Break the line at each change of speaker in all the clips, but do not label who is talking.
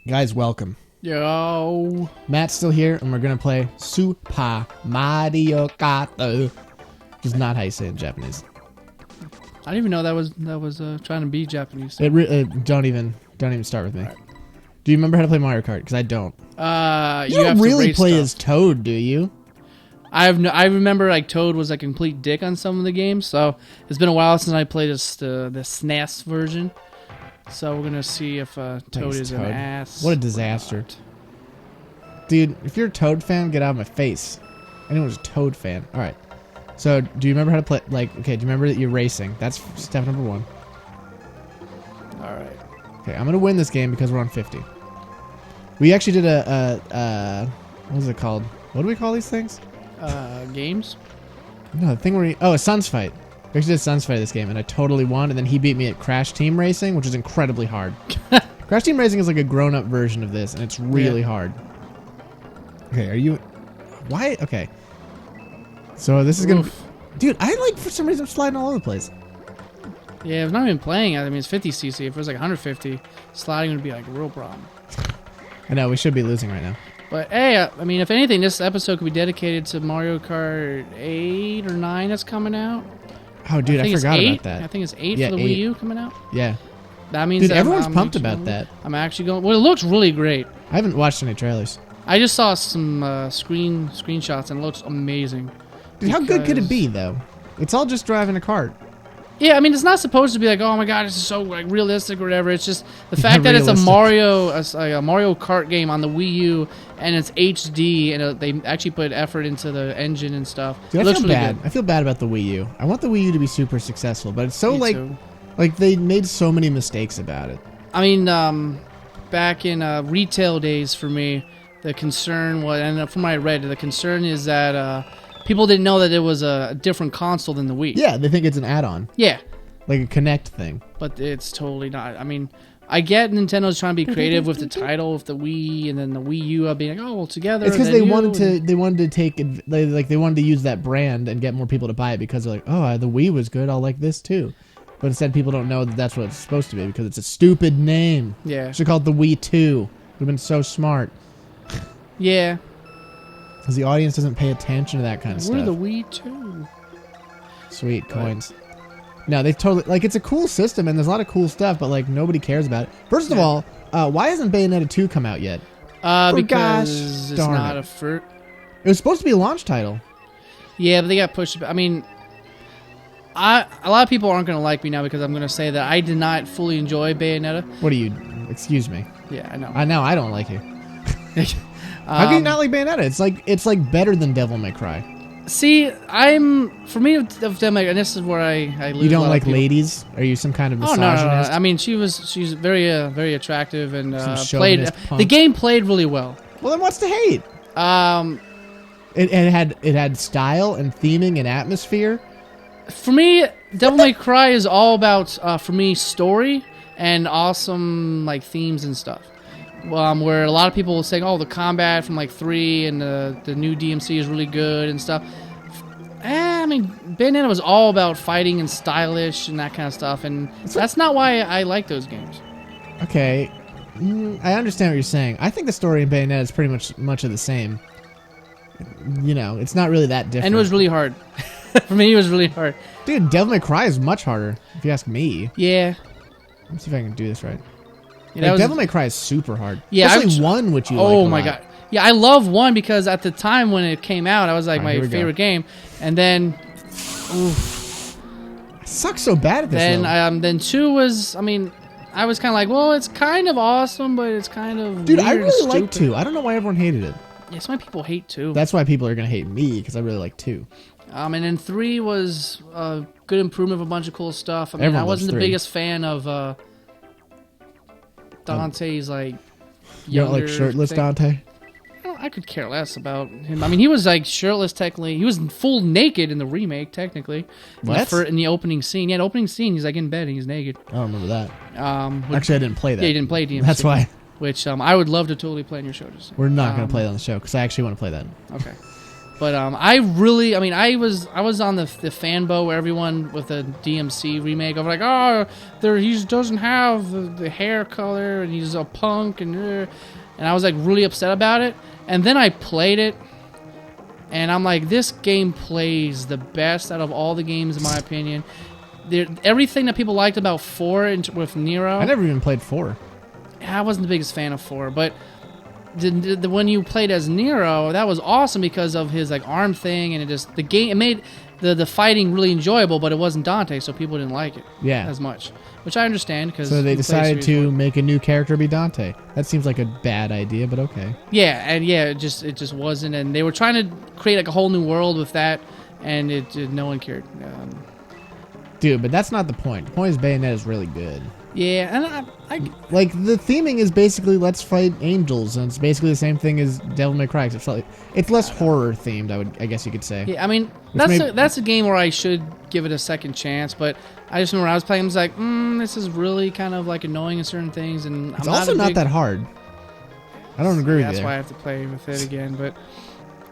Guys, welcome.
Yo.
Matt's still here, and we're going to play Super Mario Kart. Which is not how you say it in Japanese.
I didn't even know that was trying to be Japanese.
Don't even start with me. Right. Do you remember how to play Mario Kart? Because I don't.
You
don't really play
stuff.
as Toad, do you?
I remember like Toad was a complete dick on some of the games, so it's been a while since I played the SNES version. So we're gonna see if Toad is an ass.
What a disaster, dude! If you're a Toad fan, get out of my face. Anyone who's a Toad fan, all right. So, do you remember how to play? Like, okay, do you remember that you're racing? That's step number 1.
All right.
Okay, I'm gonna win this game because we're on 50. We actually did what was it called? What do we call these things?
Games?
No, the thing where a Suns fight. We actually did Suns fight this game, and I totally won, and then he beat me at Crash Team Racing, which is incredibly hard. Crash Team Racing is like a grown-up version of this, and it's really hard. Okay, are you... Why? Okay. So this is gonna... Dude, for some reason, I'm sliding all over the place.
Yeah, it's not even playing. I mean, it's 50cc. If it was like 150, sliding would be like a real problem.
I know, we should be losing right now.
But hey, I mean, if anything, this episode could be dedicated to Mario Kart 8 or 9 that's coming out.
Oh, dude, I forgot about that.
I think it's 8 for the Wii U coming out.
Yeah.
That means
dude, everyone's pumped about that.
I'm actually going... Well, it looks really great.
I haven't watched any trailers.
I just saw some screenshots, and it looks amazing.
Dude, how good could it be, though? It's all just driving a cart.
Yeah, I mean, it's not supposed to be like, oh my god, this is so like realistic or whatever. It's just the fact that it's a Mario Kart game on the Wii U, and it's HD, and they actually put effort into the engine and stuff.
Dude,
it looks really
bad.
good.
I feel bad about the Wii U. I want the Wii U to be super successful, but it's so like they made so many mistakes about it.
I mean, back in retail days for me, the concern was, and from what I read, the concern is that people didn't know that it was a different console than the Wii.
Yeah, they think it's an add-on.
Yeah.
Like a Kinect thing.
But it's totally not. I mean, I get Nintendo's trying to be creative with the title of the Wii, and then the Wii U being like, oh, well, together.
It's because they wanted to use that brand and get more people to buy it because they're like, oh, the Wii was good, I'll like this too. But instead, people don't know that that's what it's supposed to be because it's a stupid name.
Yeah.
Should call it the Wii 2. Would have been so smart.
Yeah.
Because the audience doesn't pay attention to that kind of stuff.
We're the Wii 2.
Sweet, coins. No, they've totally... Like, it's a cool system, and there's a lot of cool stuff, but, like, nobody cares about it. First of all, why hasn't Bayonetta 2 come out yet?
Because it's not a first...
It was supposed to be a launch title.
Yeah, but they got pushed... I mean... a lot of people aren't going to like me now because I'm going to say that I did not fully enjoy Bayonetta.
What are you... Excuse me.
Yeah, I know.
I know, I don't like you. How can you not like Bayonetta? It's like better than Devil May Cry.
See, for me, and this is where I lose.
You don't like ladies? Are you some kind of misogynist?
No. I mean, she's very attractive and
played.
The game played really well.
Well, then what's to hate? It had style and theming and atmosphere.
For me, Devil May Cry is all about for me story and awesome like themes and stuff. Where a lot of people were saying, oh, the combat from like 3 and the new DMC is really good and stuff. I mean, Bayonetta was all about fighting and stylish and that kind of stuff, and that's not why I like those games.
Okay, I understand what you're saying. I think the story in Bayonetta is pretty much of the same. You know, it's not really that different.
And it was really hard. For me, it was really hard.
Dude, Devil May Cry is much harder, if you ask me.
Yeah.
Let me see if I can do this right.
Yeah,
Devil May Cry is super hard.
Yeah,
especially 1, which you like
oh
a
my
lot.
god. Yeah, I love 1 because at the time when it came out, I was like my favorite game. And then, oof.
I suck so bad at this.
Then 2 was. I mean, I was kind of like, well, it's kind of awesome, but it's kind of
dude.
Weird
I really
like
2. I don't know why everyone hated it.
Yeah, some people hate 2.
That's why people are gonna hate me because I really like 2.
And then 3 was a good improvement of a bunch of cool stuff. I mean,
Everyone
I wasn't the
3.
biggest fan of Dante's like.
You don't like shirtless
thing.
Dante?
I could care less about him. I mean, he was like shirtless technically. He was full naked in the remake technically.
What?
In the opening scene. Yeah, the opening scene, he's like in bed and he's naked.
I don't remember that.
Actually,
I didn't play that.
Yeah, you didn't play DMC.
That's why.
Which I would love to totally play on your show.
We're not going to play that on the show because I actually want to play that.
Okay. But I was on the fanboy where everyone with the DMC remake of like, oh, he doesn't have the hair color and he's a punk and I was like really upset about it. And then I played it, and I'm like, this game plays the best out of all the games in my opinion. Everything that people liked about 4 with Nero.
I never even played 4.
I wasn't the biggest fan of 4, but. When you played as Nero, that was awesome because of his like arm thing, and it made the fighting really enjoyable, but it wasn't Dante, so people didn't like it as much, which I understand because
so they decided to make a new character be Dante. That seems like a bad idea, but okay.
Yeah, and it just wasn't, and they were trying to create like a whole new world with that, and no one cared.
Dude, but that's not the point. The point is Bayonetta is really good.
Yeah, and I
like the theming is basically let's fight angels, and it's basically the same thing as Devil May Cry. It's less horror themed. I guess you could say.
Yeah, I mean that's a game where I should give it a second chance, but I just remember when I was playing, I was like, this is really kind of like annoying in certain things, and
it's also not that hard. I don't agree with you.
That's why I have to play with it again, but.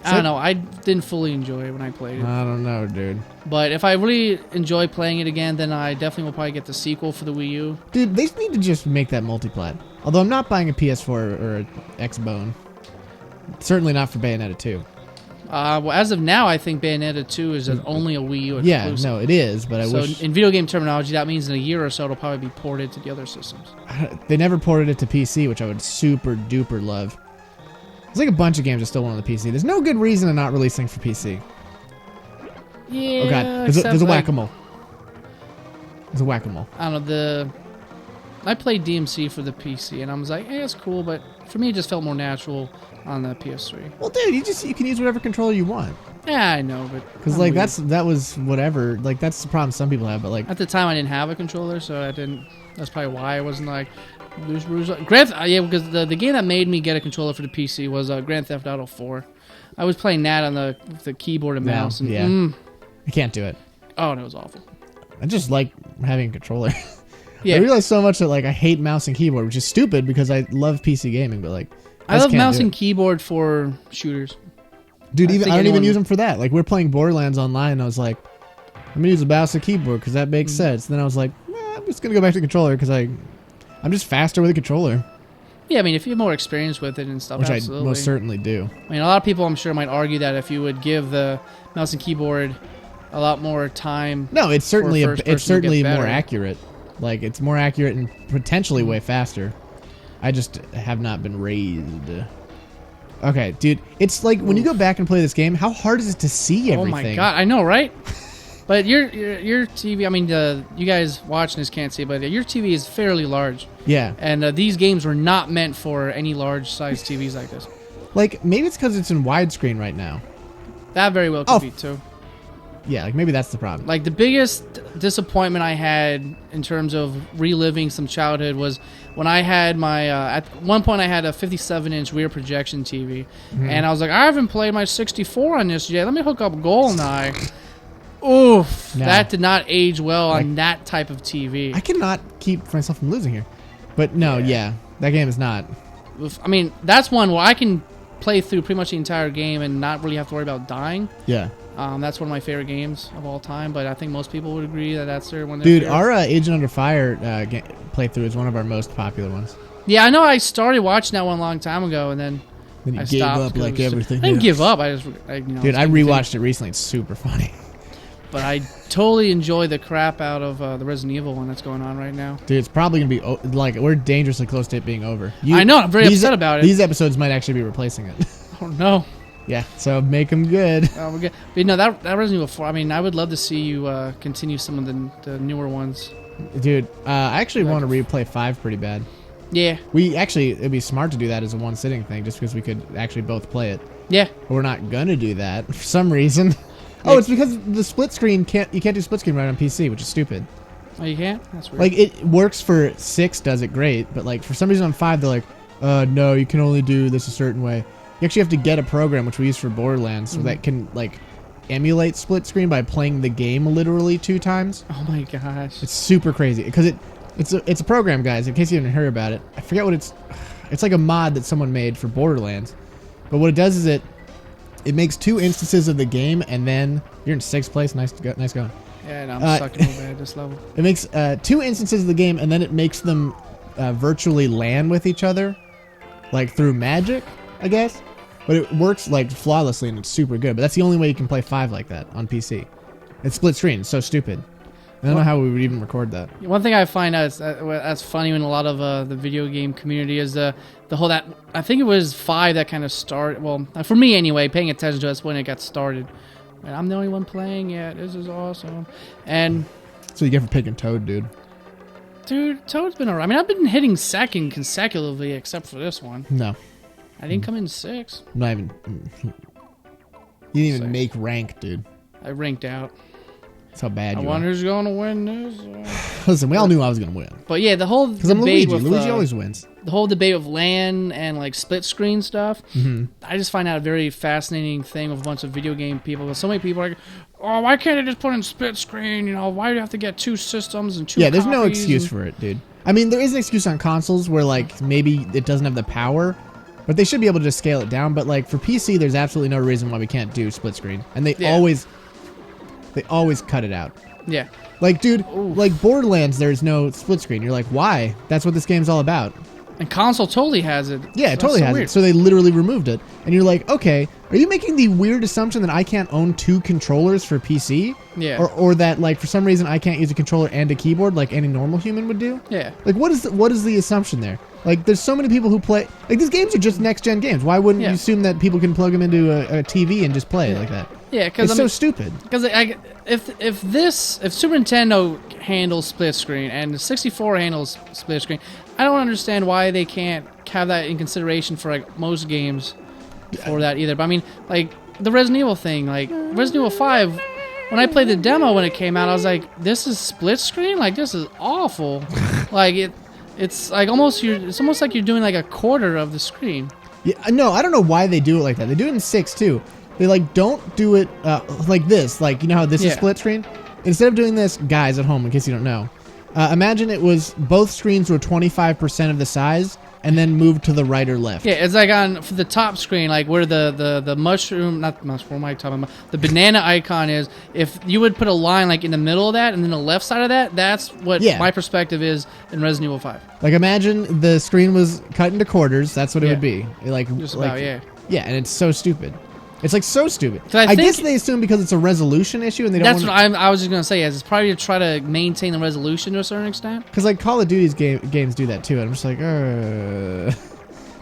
I don't know. I didn't fully enjoy it when I played it.
I don't know, dude.
But if I really enjoy playing it again, then I definitely will probably get the sequel for the Wii U.
Dude, they need to just make that multiplat. Although I'm not buying a PS4 or an Xbone. Certainly not for Bayonetta 2.
Well, as of now, I think Bayonetta 2 is only a Wii U exclusive.
Yeah, no, it is, but I wish...
So in video game terminology, that means in a year or so, it'll probably be ported to the other systems.
They never ported it to PC, which I would super duper love. There's like a bunch of games that still want on the PC. There's no good reason to not release things for PC.
Yeah.
Oh god, there's a whack-a-mole. There's a whack-a-mole.
I don't know, I played DMC for the PC, and I was like, hey, it's cool, but for me, it just felt more natural on the PS3.
Well, dude, you can use whatever controller you want.
Yeah, I know, but
because like that was whatever. Like that's the problem some people have, but like
at the time, I didn't have a controller, so I didn't. That's probably why I wasn't like. Because the game that made me get a controller for the PC was Grand Theft Auto 4. I was playing that on the keyboard and mouse. And,
I can't do it.
Oh, and it was awful.
I just like having a controller.
Yeah.
I realize so much that like I hate mouse and keyboard, which is stupid because I love PC gaming, but like
I love mouse and keyboard for shooters.
Dude, I don't even use them for that. Like we're playing Borderlands online, and I was like, I'm gonna use a mouse and keyboard because that makes sense. And then I was like, I'm just gonna go back to the controller because I'm just faster with a controller.
Yeah, I mean, if you have more experience with it and stuff,
which
absolutely.
I most certainly do.
I mean, a lot of people, I'm sure, might argue that if you would give the mouse and keyboard a lot more time.
No, it's certainly more accurate. Like it's more accurate and potentially way faster. I just have not been raised. Okay, dude, it's like when you go back and play this game, how hard is it to see everything?
Oh my god, I know, right? But your TV, I mean, you guys watching this can't see, but your TV is fairly large.
Yeah.
And these games were not meant for any large-sized TVs like this.
Like, maybe it's because it's in widescreen right now.
That very well could be, too.
Yeah, like, maybe that's the problem.
Like, the biggest disappointment I had in terms of reliving some childhood was when I had my... at one point, I had a 57-inch rear projection TV. Mm-hmm. And I was like, I haven't played my 64 on this yet. Let me hook up GoldenEye. Oof, no. That did not age well on that type of TV.
I cannot keep myself from losing here. But no, yeah, that game is not.
I mean, that's one where I can play through pretty much the entire game and not really have to worry about dying.
Yeah.
That's one of my favorite games of all one, but I think most people would agree that that's their one.
Dude, our Agent Under Fire playthrough is one of our most popular ones.
Yeah, I know. I started watching that one a long time ago, and then
you gave up like everything.
I didn't give up. I just,
dude, I rewatched it recently. It's super funny.
But I totally enjoy the crap out of the Resident Evil one that's going on right now.
Dude, it's probably going to be, like, we're dangerously close to it being over.
I know, I'm very upset about it.
These episodes might actually be replacing it.
Oh, no.
Yeah, so make them good.
We're good. But, no, that Resident Evil 4, I mean, I would love to see you continue some of the newer ones.
Dude, I actually want to replay 5 pretty bad.
Yeah.
It'd be smart to do that as a one-sitting thing, just because we could actually both play it.
Yeah.
But we're not going to do that for some reason. Oh, it's because the split screen you can't do split screen right on PC, which is stupid.
Oh, you can't? That's weird.
Like, it works for 6, does it great, but like for some reason on 5, they're like, no, you can only do this a certain way. You actually have to get a program, which we use for Borderlands, so that can like emulate split screen by playing the game literally 2 times.
Oh my gosh.
It's super crazy because it's a program, guys, in case you didn't hear about it. I forget what it's like a mod that someone made for Borderlands. But what it does is It makes 2 instances of the game, and then you're in 6th place. Nice going.
Yeah, no, I'm sucking real bad at this level.
It makes 2 instances of the game, and then it makes them virtually land with each other, like through magic, I guess. But it works like flawlessly, and it's super good. But that's the only way you can play 5 like that on PC. It's split screen. It's so stupid. I don't know how we would even record that.
One thing I find out that's funny in a lot of the video game community is the whole that I think it was 5 that kind of started. Well, for me anyway, paying attention to us when it got started. And I'm the only one playing it. This is awesome. And
so you get for picking Toad, dude.
Dude, Toad's been alright. I mean, I've been hitting 2nd consecutively, except for this one.
No,
I didn't come in 6th.
I'm not even. You didn't even make rank, dude.
I ranked out.
That's how bad you are.
I wonder who's going to win this.
Listen, we all knew I was going to win.
But yeah, the whole
because I'm
debate
Luigi.
with
Luigi always wins.
The whole debate of LAN and like split screen stuff.
Mm-hmm.
I just find that a very fascinating thing with a bunch of video game people. Because so many people are like, "Oh, why can't I just put in split screen? You know, why do you have to get 2 systems and 2
Yeah, there's no
copies
excuse for it, dude. I mean, there is an excuse on consoles where like maybe it doesn't have the power, but they should be able to just scale it down. But like for PC, there's absolutely no reason why we can't do split screen, and they always cut it out.
Yeah.
Like, dude, like Borderlands, there's no split screen. You're like, why? That's what this game's all about.
And console totally has it.
Yeah, it totally has it. So they literally removed it. And you're like, okay, are you making the weird assumption that I can't own 2 controllers for PC?
Yeah.
Or that, like, for some reason I can't use a controller and a keyboard like any normal human would do?
Yeah.
Like, what is the assumption there? Like, there's so many people who play... Like, these games are just next-gen games. Why wouldn't you assume that people can plug them into a TV and just play like that?
Yeah, because
it's so stupid.
Because if Super Nintendo handles split screen and the 64 handles split screen, I don't understand why they can't have that in consideration for like most games for that either. But I mean, like the Resident Evil thing, like Resident Evil 5. When I played the demo when it came out, I was like, "This is split screen? Like this is awful!" Like it's like it's almost like you're doing like a quarter of the screen.
Yeah, no, I don't know why they do it like that. They do it in 6 too. They like don't do it like this. Like, you know how this is split screen? Instead of doing this, guys at home, in case you don't know, imagine it was both screens were 25% of the size and then moved to the right or left.
Yeah, it's like on for the top screen, like where the mushroom, not mushroom, what am I talking about? The banana icon is. If you would put a line like in the middle of that and then the left side of that, that's what my perspective is in Resident Evil 5.
Like imagine the screen was cut into quarters. That's what it would be. Like
just about,
yeah, and it's so stupid. It's like so stupid.
I
guess they assume because it's a resolution issue and they don't.
That's what I was just gonna say. Is it's probably to try to maintain the resolution to a certain extent.
Because like Call of Duty's games do that too, and I'm just like,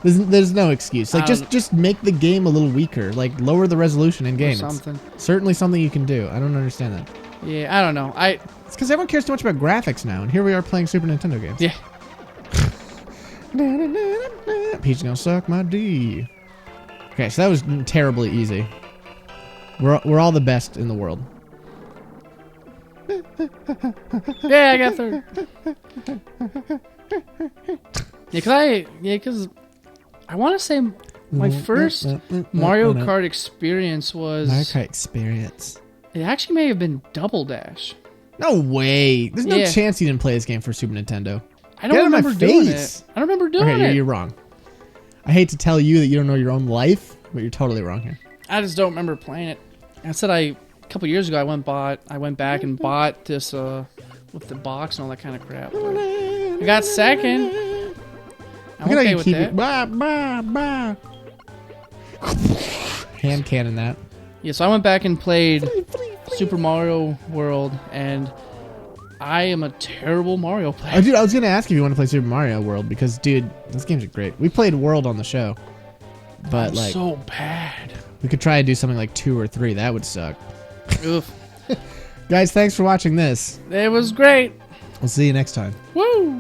there's no excuse. Like just make the game a little weaker. Like lower the resolution in game. Something. It's certainly something you can do. I don't understand that.
Yeah, I don't know.
It's because everyone cares too much about graphics now, and here we are playing Super Nintendo games.
Yeah.
Peach gonna suck my D. Okay, so that was terribly easy. We're all the best in the world.
Yeah, I got 3rd. Because I want to say my first Mario Kart experience was...
Mario Kart experience.
It actually may have been Double Dash.
No way. There's no chance you didn't play this game for Super Nintendo.
I don't remember doing it. I don't remember doing it.
Okay, you're wrong. I hate to tell you that you don't know your own life, but you're totally wrong here.
I just don't remember playing it. I said a couple years ago I went back and bought this with the box and all that kind of crap. I got 2nd. I'm okay with that.
Hand cannon that.
Yeah, so I went back and played Super Mario World, and I am a terrible Mario player.
Oh, dude, I was going to ask if you want to play Super Mario World because, dude, those games are great. We played World on the show, but
I'm so bad.
We could try to do something like 2 or 3. That would suck.
Oof.
Guys, thanks for watching this.
It was great.
We'll see you next time.
Woo!